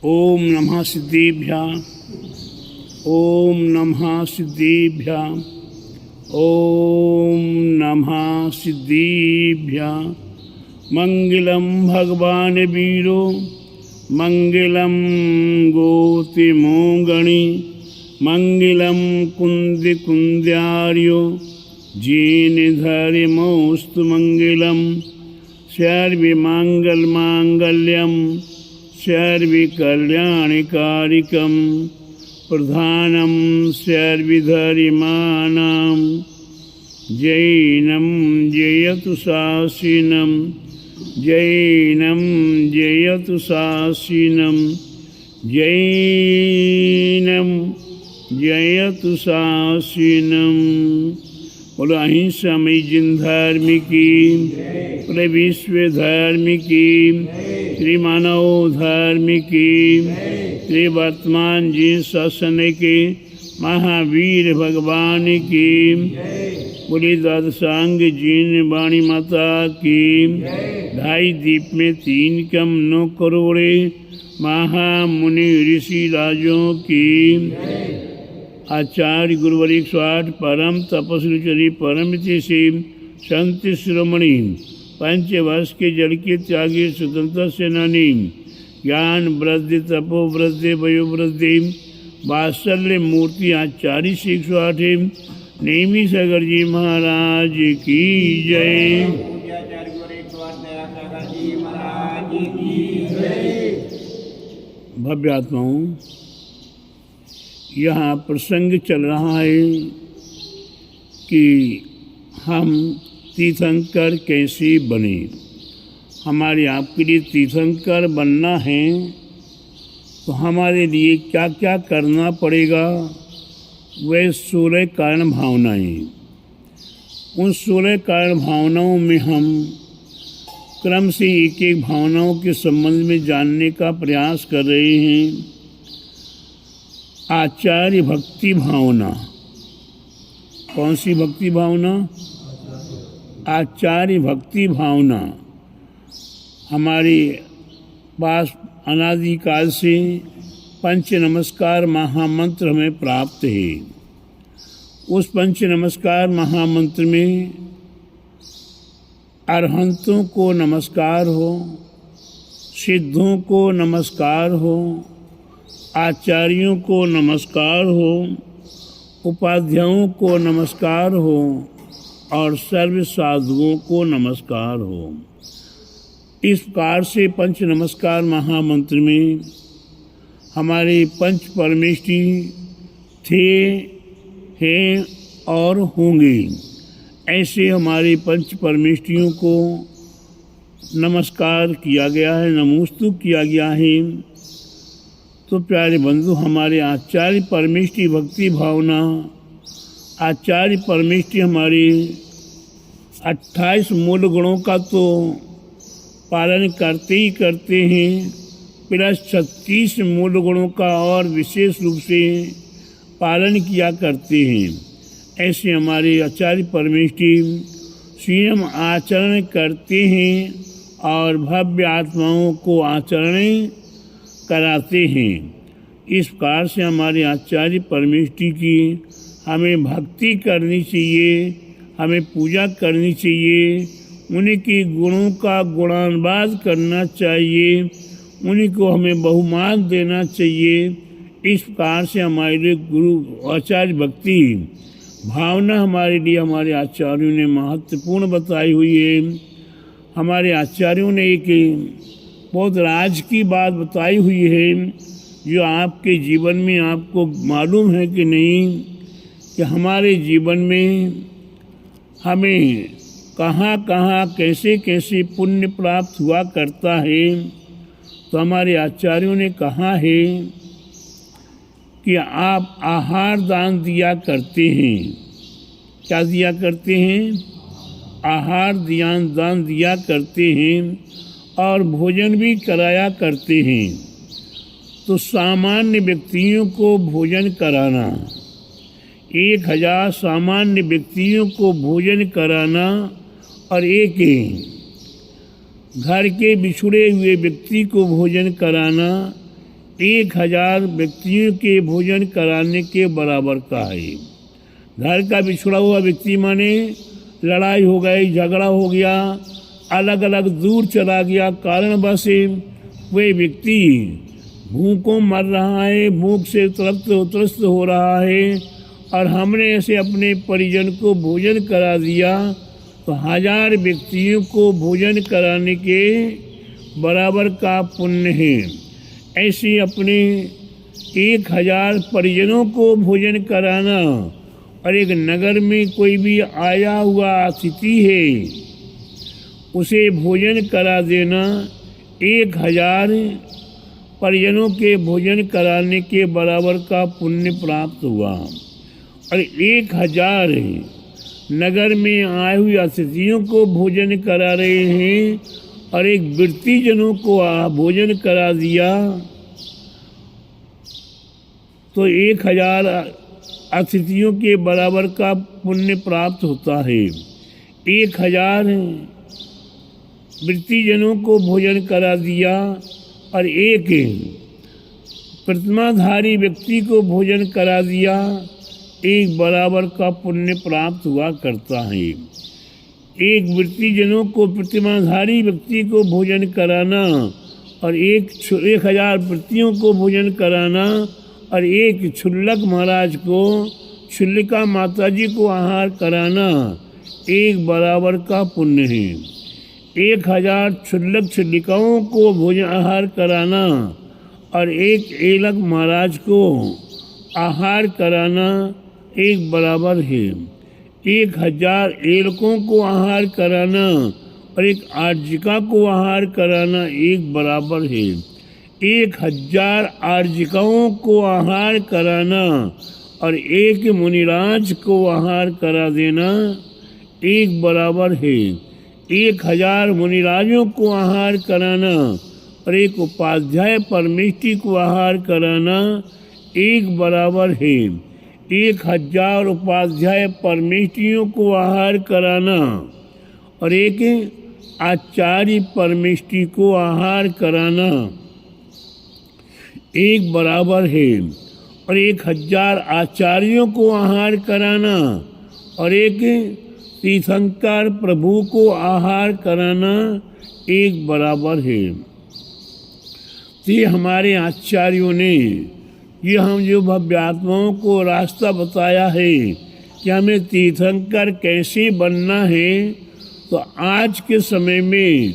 ओम नमः सिद्धेभ्यः। ओम नमः सिद्धेभ्यः। ओम नमः सिद्धेभ्यः। मंगलम भगवान वीरो मंगलम गोतिमोगणि मंगलम कुंद कुंद्यार्यो जीन धर्मोस्तु मंगलम सर्वमंगल मांगल्यम सर्वकल्याणकारिकं प्रधानं सर्वधर्माणां जैनं जयतु शासिनं जैनं जयतु शासिनं जैनं जयतु शासिनं। बोलो अहिंसामयी जिन धर्म की, पूरे विश्व धर्म की, त्रिमानव धर्म की, त्रिवर्तमान जिन शासन के महावीर भगवान की, बोली द्वादशांग जिन वाणी माता की, ढाई दीप में 3 कम 9 करोड़े महामुनि ऋषि राजों की, आचार्य गुरुवर 108 परम तपस्वी परम से संत शिरोमणि 5 वर्ष के जल के त्यागी स्वतंत्र सेनानी, ज्ञान वृद्धि तपो वृद्धि वयो वृद्धि वात्सल्य मूर्ति आचार्य 108 नेमी सागर जी महाराज की जय। भव्य आत्माओं, यहाँ प्रसंग चल रहा है कि हम तीर्थंकर कैसे बने। हमारे आपके लिए तीर्थंकर बनना है तो हमारे लिए क्या क्या करना पड़ेगा। वह 16 कारण भावनाएं, उन 16 कारण भावनाओं में हम क्रम से एक एक भावनाओं के संबंध में जानने का प्रयास कर रहे हैं। आचार्य भक्ति भावना, कौन सी भक्ति भावना? आचार्य भक्ति भावना हमारे पास अनादिकाल से पंच नमस्कार महामंत्र हमें प्राप्त है। उस पंच नमस्कार महामंत्र में अरहंतों को नमस्कार हो, सिद्धों को नमस्कार हो, आचार्यों को नमस्कार हो, उपाध्यायों को नमस्कार हो और सर्व साधुओं को नमस्कार हो। इस प्रकार से पंच नमस्कार महामंत्र में हमारे पंच परमेष्ठी थे, हैं और होंगे। ऐसे हमारे पंच परमेष्ठियों को नमस्कार किया गया है, नमोस्तु किया गया है। तो प्यारे बंधु, हमारे आचार्य परमेष्ठी भक्ति भावना, आचार्य परमेष्ठी हमारे 28 मूल गुणों का तो पालन करते ही करते हैं, प्लस 36 मूल गुणों का और विशेष रूप से पालन किया करते हैं। ऐसे हमारे आचार्य परमेष्ठी स्वयं आचरण करते हैं और भव्य आत्माओं को आचरण कराते हैं। इस प्रकार से हमारे आचार्य परमेष्ठी की हमें भक्ति करनी चाहिए, हमें पूजा करनी चाहिए, उन्हीं के गुणों का गुणानुवाद करना चाहिए, उन्हीं को हमें बहुमान देना चाहिए। इस प्रकार से हमारे लिए गुरु आचार्य भक्ति भावना हमारे लिए हमारे आचार्यों ने महत्वपूर्ण बताई हुई है। हमारे आचार्यों ने एक बहुत राज की बात बताई हुई है जो आपके जीवन में आपको मालूम है कि नहीं, कि हमारे जीवन में हमें कहाँ कहाँ कैसे कैसे पुण्य प्राप्त हुआ करता है। तो हमारे आचार्यों ने कहा है कि आप आहार दान दिया करते हैं। क्या दिया करते हैं? आहार दान दिया करते हैं और भोजन भी कराया करते हैं। तो सामान्य व्यक्तियों को भोजन कराना, 1000 सामान्य व्यक्तियों को भोजन कराना और एक घर के बिछुड़े हुए व्यक्ति को भोजन कराना, 1000 व्यक्तियों के भोजन कराने के बराबर का है। घर का बिछड़ा हुआ व्यक्ति माने लड़ाई हो गई, झगड़ा हो गया, अलग अलग दूर चला गया, कारणवश वह व्यक्ति भूखों मर रहा है, भूख से त्रस्त हो रहा है, और हमने ऐसे अपने परिजन को भोजन करा दिया तो 1000 व्यक्तियों को भोजन कराने के बराबर का पुण्य है। ऐसे अपने 1000 परिजनों को भोजन कराना, और एक नगर में कोई भी आया हुआ अतिथि है उसे भोजन करा देना 1000 परिजनों के भोजन कराने के बराबर का पुण्य प्राप्त हुआ। और 1000 नगर में आए हुए अतिथियों को भोजन करा रहे हैं और एक वृत्तिजनों को भोजन करा दिया तो 1000 अतिथियों के बराबर का पुण्य प्राप्त होता है। 1000 वृत्तिजनों को भोजन करा दिया और एक प्रतिमाधारी व्यक्ति को भोजन करा दिया, एक बराबर का पुण्य प्राप्त हुआ करता है। एक वृत्तिजनों को प्रतिमाधारी व्यक्ति को भोजन कराना और 1000 वृत्तियों को भोजन कराना और एक क्षुल्लक महाराज को, क्षुल्लिका माताजी को आहार कराना एक बराबर का पुण्य है। 1000 क्षुल्लक क्षुल्लिकाओं को भोजन आहार कराना और एक एलक महाराज को आहार कराना एक बराबर है। 1000 एलकों को आहार कराना और एक आर्जिका को आहार कराना एक बराबर है। 1000 आर्जिकाओं को आहार कराना और एक मुनिराज को आहार करा देना एक बराबर है। 1000 मुनिराजों को आहार कराना और एक उपाध्याय परमेष्टि को आहार कराना एक बराबर है। 1000 उपाध्याय परमेष्टियों को आहार कराना और एक आचार्य परमेष्टि को आहार कराना एक बराबर है। और 1000 आचार्यों को आहार कराना और एक तीर्थंकर प्रभु को आहार कराना एक बराबर है। ये हमारे आचार्यों ने ये हम जो भव्यात्माओं को रास्ता बताया है कि हमें तीर्थंकर कैसे बनना है, तो आज के समय में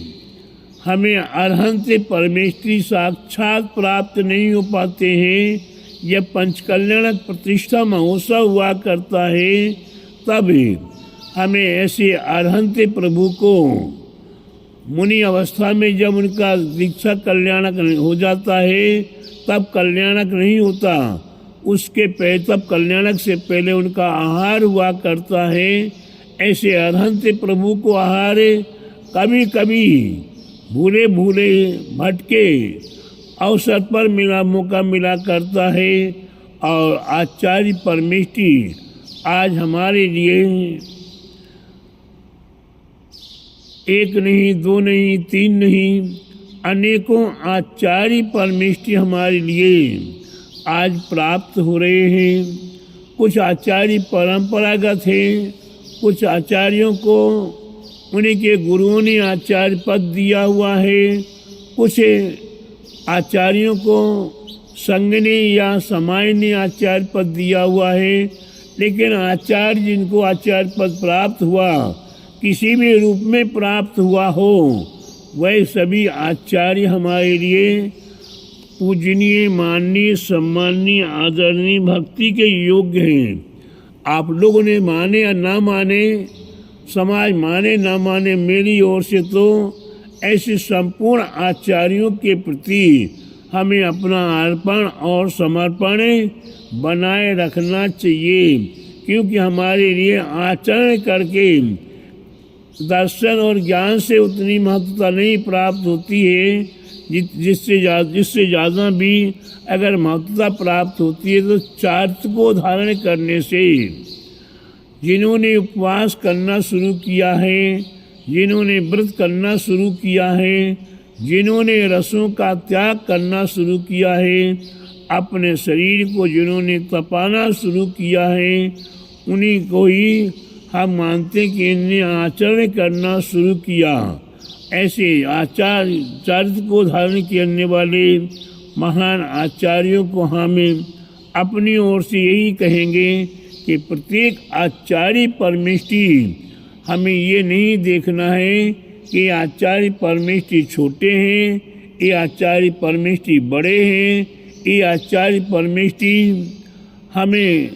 हमें अरहंत परमेष्ठी साक्षात प्राप्त नहीं हो पाते हैं। यह पंचकल्याणक प्रतिष्ठा महोत्सव हुआ करता है, तब हमें ऐसे अरहंत प्रभु को मुनि अवस्था में जब उनका दीक्षा कल्याणक हो जाता है तब कल्याणक नहीं होता, उसके पहले तब कल्याणक से पहले उनका आहार हुआ करता है। ऐसे अरहंत प्रभु को आहार कभी कभी भूले भटके अवसर पर मौका मिला करता है। और आचार्य परमेष्टि आज हमारे लिए एक नहीं, दो नहीं, तीन नहीं, अनेकों आचार्य परमेष्टि हमारे लिए आज प्राप्त हो रहे हैं। कुछ आचार्य परंपरागत हैं, कुछ आचार्यों को उन्हीं के गुरुओं ने आचार्य पद दिया हुआ है, कुछ आचार्यों को संघ ने या समाज ने आचार्य पद दिया हुआ है। लेकिन आचार्य जिनको आचार्य पद प्राप्त हुआ, किसी भी रूप में प्राप्त हुआ हो, वह सभी आचार्य हमारे लिए पूजनीय, माननीय, सम्माननीय, आदरणीय, भक्ति के योग्य हैं। आप लोगों ने माने या ना माने, समाज माने ना माने, मेरी ओर से तो ऐसे संपूर्ण आचार्यों के प्रति हमें अपना अर्पण और समर्पण बनाए रखना चाहिए, क्योंकि हमारे लिए आचरण करके दर्शन और ज्ञान से उतनी महत्वता नहीं प्राप्त होती है, जिससे ज़्यादा भी अगर महत्वता प्राप्त होती है तो चार्त को धारण करने से। जिन्होंने उपवास करना शुरू किया है, जिन्होंने व्रत करना शुरू किया है, जिन्होंने रसों का त्याग करना शुरू किया है, अपने शरीर को जिन्होंने तपाना शुरू किया है, उन्हीं को ही हम मानते हैं कि इनने आचरण करना शुरू किया। ऐसे चरित्र को धारण करने वाले महान आचार्यों को हमें अपनी ओर से यही कहेंगे कि प्रत्येक आचार्य परमेष्टि, हमें ये नहीं देखना है कि आचार्य परमेष्टि छोटे हैं, ये आचार्य परमेष्टि बड़े हैं, ये आचार्य परमेष्टि हमें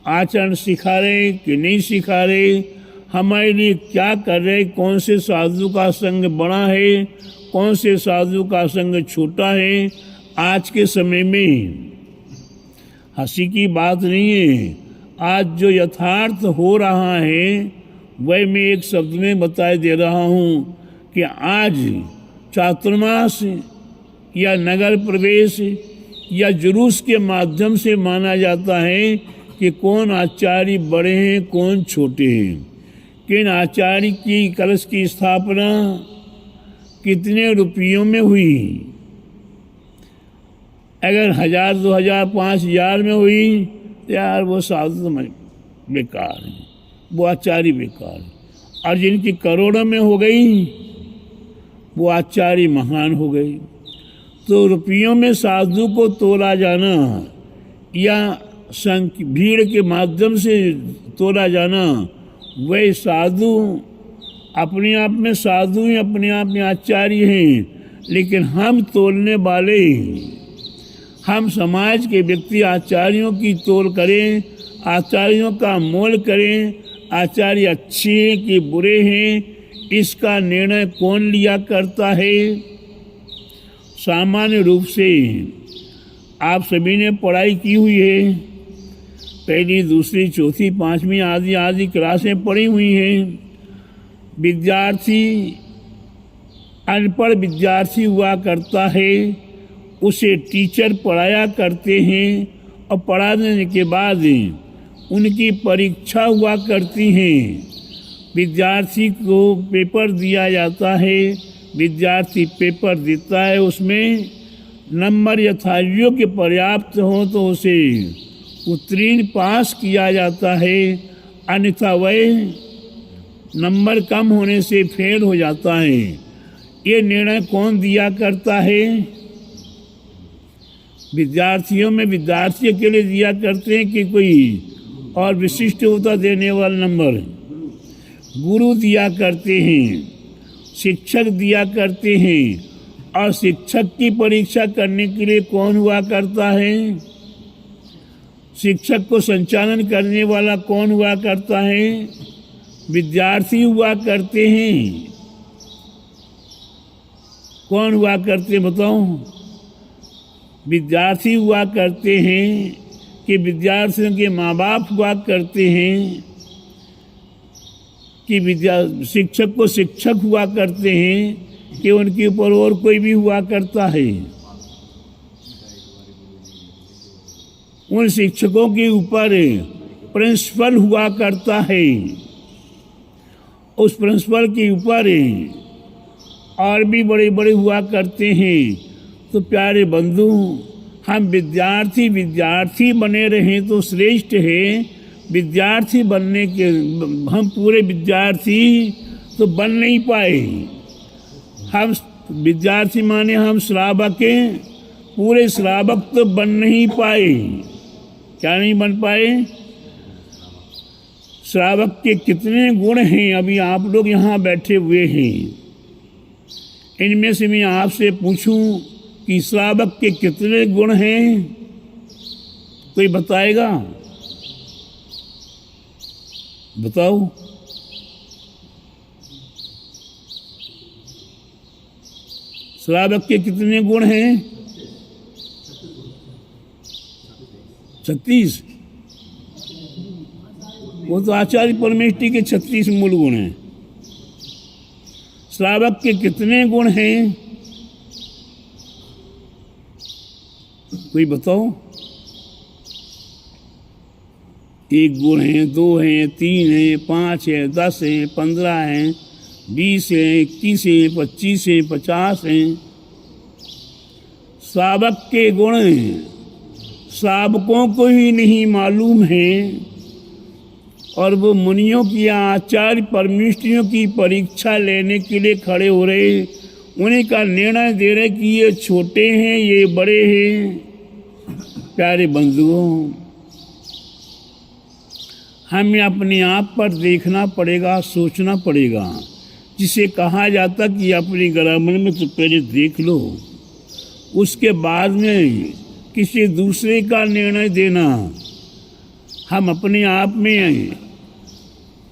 आचरण सिखा रहे कि नहीं सिखा रहे, हमारे लिए क्या कर रहे, कौन से साधु का संग बड़ा है, कौन से साधु का संग छोटा है। आज के समय में हंसी की बात नहीं है, आज जो यथार्थ हो रहा है वह मैं एक शब्द में बताए दे रहा हूँ कि आज चातुर्मास या नगर प्रवेश या जुलूस के माध्यम से माना जाता है कि कौन आचार्य बड़े हैं कौन छोटे हैं, किन आचार्य की कलश की स्थापना कितने रुपयों में हुई। अगर 1000, 2000, 5000 में हुई तो यार वो साधु बेकार है, वो आचार्य बेकार है। और जिनकी करोड़ों में हो गई वो आचार्य महान हो गई। तो रुपयों में साधु को तोला जाना या भीड़ के माध्यम से तोला जाना, वह साधु अपने आप में साधु ही अपने आप में आचार्य हैं। लेकिन हम तोलने वाले, हम समाज के व्यक्ति आचार्यों की तोल करें, आचार्यों का मोल करें, आचार्य अच्छे हैं कि बुरे हैं, इसका निर्णय कौन लिया करता है। सामान्य रूप से आप सभी ने पढ़ाई की हुई है, पहली, दूसरी, चौथी, पांचवी आदि क्लासें पढ़ी हुई हैं। विद्यार्थी अनपढ़ विद्यार्थी हुआ करता है, उसे टीचर पढ़ाया करते हैं और पढ़ाने के बाद उनकी परीक्षा हुआ करती हैं। विद्यार्थी को पेपर दिया जाता है, विद्यार्थी पेपर देता है, उसमें नंबर यथायोग्य पर्याप्त हो तो उसे उत्तीर्ण पास किया जाता है, अन्यथा वह नंबर कम होने से फेल हो जाता है। ये निर्णय कौन दिया करता है? विद्यार्थियों में विद्यार्थी के लिए दिया करते हैं कि कोई और विशिष्टता देने वाला नंबर गुरु दिया करते हैं, शिक्षक दिया करते हैं। और शिक्षक की परीक्षा करने के लिए कौन हुआ करता है? शिक्षक को संचालन करने वाला कौन हुआ करता है? विद्यार्थी हुआ करते हैं। कौन हुआ करते बताओ? विद्यार्थी हुआ करते हैं कि विद्यार्थियों के माँ बाप हुआ करते हैं कि शिक्षक को शिक्षक हुआ करते हैं कि उनके ऊपर और कोई भी हुआ करता है? उन शिक्षकों के ऊपर प्रिंसिपल हुआ करता है, उस प्रिंसिपल के ऊपर और भी बड़े बड़े हुआ करते हैं। तो प्यारे बंधु, हम विद्यार्थी बने रहें तो श्रेष्ठ है। विद्यार्थी बनने के हम पूरे विद्यार्थी तो बन नहीं पाए। हम विद्यार्थी माने हम श्रावक हैं, पूरे श्रावक तो बन नहीं पाए। क्या नहीं बन पाए? श्रावक के कितने गुण हैं अभी आप लोग यहाँ बैठे हुए हैं। इनमें से मैं आपसे पूछूं कि श्रावक के कितने गुण हैं? कोई बताएगा? बताओ। श्रावक के कितने गुण हैं? 36। वो तो आचार्य परमेष्टि के 36 मूल गुण हैं। श्रावक के कितने गुण हैं? कोई बताओ। 1 गुण है, 2 हैं, 3 हैं, 5 है, 10 हैं, 15 हैं, 20 हैं, 21 हैं, 25 हैं, 50 हैं। श्रावक के गुण श्रावकों को ही नहीं मालूम है, और वो मुनियों की आचार्य परमेष्ठियों की परीक्षा लेने के लिए खड़े हो रहे, उन्हीं का निर्णय दे रहे कि ये छोटे हैं, ये बड़े हैं। प्यारे बंधुओं, हमें अपने आप पर देखना पड़ेगा, सोचना पड़ेगा, जिसे कहा जाता कि अपनी ग्रामर में तो पहले देख लो, उसके बाद में किसी दूसरे का निर्णय देना। हम अपने आप में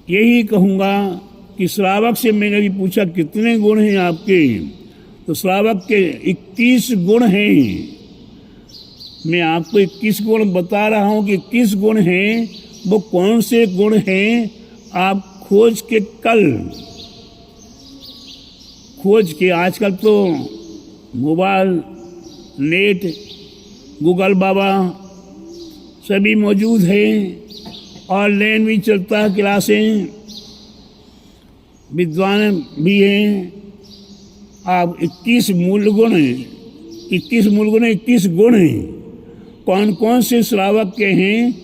यही कहूँगा कि श्रावक से मैंने भी पूछा कितने गुण हैं आपके, तो श्रावक के 21 गुण हैं। मैं आपको 21 गुण बता रहा हूँ कि किस गुण हैं, वो कौन से गुण हैं, आप खोज के आजकल तो मोबाइल, नेट, गूगल बाबा सभी मौजूद हैं, ऑनलाइन भी चलता है, क्लासें, विद्वान भी हैं। आप 21 मूल गुण हैं, 21 मूल गुण, 21 गुण हैं। कौन कौन से श्रावक के हैं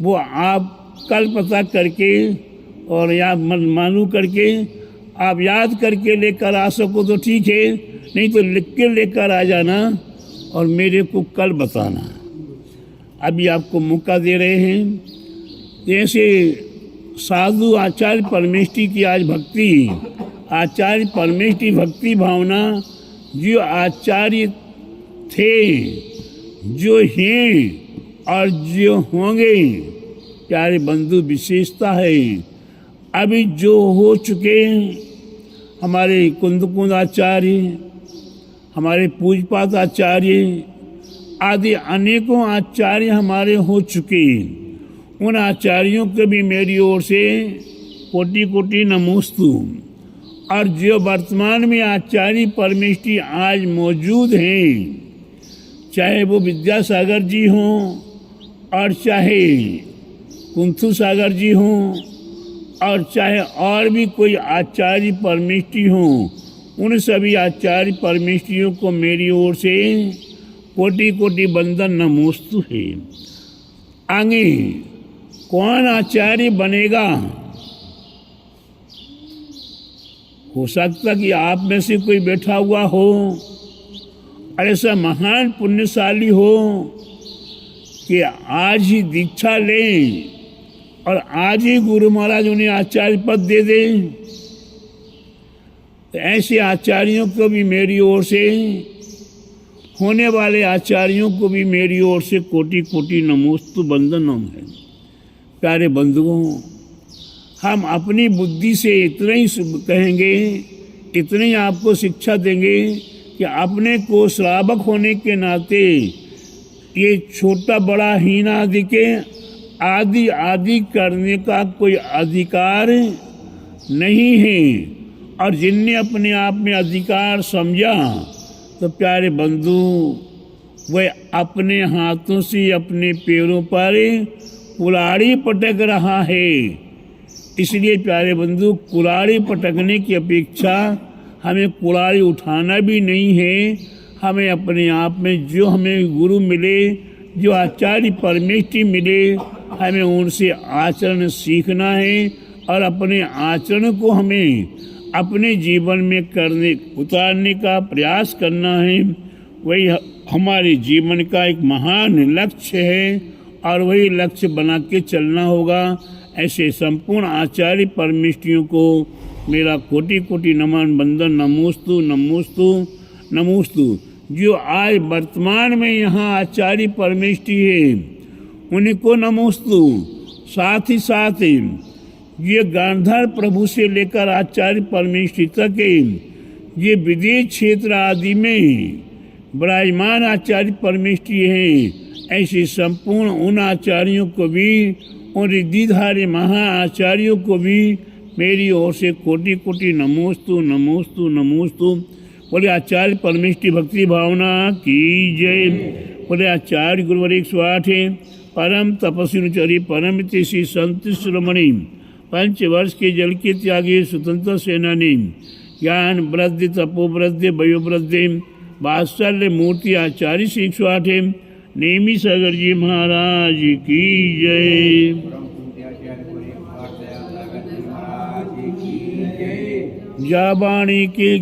वो आप कल पता करके और याद मालूम करके आप याद करके लेकर आ सको तो ठीक है, नहीं तो लिख के लेकर आ जाना और मेरे को कल बताना। अभी आपको मौका दे रहे हैं। जैसे साधु आचार्य परमेष्ठी की आज भक्ति, आचार्य परमेष्ठी भक्ति भावना, जो आचार्य थे, जो हैं और जो होंगे, प्यारे बंधु विशेषता है। अभी जो हो चुके हमारे कुंद आचार्य, हमारे पूजपात आचार्य आदि अनेकों आचार्य हमारे हो चुके, उन आचार्यों को भी मेरी ओर से कोटि कोटि नमोस्तु। और जो वर्तमान में आचार्य परमेष्ठी आज मौजूद हैं, चाहे वो विद्यासागर जी हों और चाहे कुंथु सागर जी हों और चाहे और भी कोई आचार्य परमेष्ठी हों, उन सभी आचार्य परमेष्ठियों को मेरी ओर से कोटि कोटि बंदन नमोस्तु है। आगे कौन आचार्य बनेगा, हो सकता कि आप में से कोई बैठा हुआ हो और ऐसा महान पुण्यशाली हो कि आज ही दीक्षा लें और आज ही गुरु महाराज उन्हें आचार्य पद दे दें। तो ऐसे आचार्यों को भी मेरी ओर से, होने वाले आचार्यों को भी मेरी ओर से कोटि कोटि नमोस्तु वंदनम है। प्यारे बंधुओं, हम अपनी बुद्धि से इतना ही कहेंगे, इतने ही आपको शिक्षा देंगे कि अपने को श्रावक होने के नाते ये छोटा बड़ा हीना दिखे, आदि आदि करने का कोई अधिकार नहीं है। और जिनने अपने आप में अधिकार समझा, तो प्यारे बंधु वह अपने हाथों से अपने पैरों पर कुल्हाड़ी पटक रहा है। इसलिए प्यारे बंधु, कुल्हाड़ी पटकने की अपेक्षा हमें कुल्हाड़ी उठाना भी नहीं है। हमें अपने आप में जो हमें गुरु मिले, जो आचार्य परमेष्ठी मिले, हमें उनसे आचरण सीखना है और अपने आचरण को हमें अपने जीवन में उतारने का प्रयास करना है। वही हमारे जीवन का एक महान लक्ष्य है और वही लक्ष्य बना के चलना होगा। ऐसे संपूर्ण आचार्य परमेष्ठियों को मेरा कोटि कोटि नमन वंदन नमोस्तु नमोस्तु नमोस्तु। जो आज वर्तमान में यहाँ आचार्य परमेष्ठी है, उनको नमोस्तु। साथ ही साथ ये गांधार प्रभु से लेकर आचार्य परमेष्ठी तक ये विदेश क्षेत्र आदि में विराजमान आचार्य परमेष्ठी हैं, ऐसे संपूर्ण उन आचार्यों को भी, उन रिद्धिधारी महा आचार्यों को भी मेरी ओर से कोटि कोटि नमोस्तु नमोस्तु नमोस्तु। बोले आचार्य परमेष्ठी भक्ति भावना की जय। बोले आचार्य गुरुवर 108 परम तपस्वी चरी परम श्री संत शिरोमणि पंचवर्ष के जल के त्यागी स्वतंत्र सेनानी, ज्ञान वृद्धि तपोवृद्धि वयोवृद्धि वात्सल्य मूर्ति आचार्य श्री 108 नेमी सागर जी महाराज की जय। जाबाणी के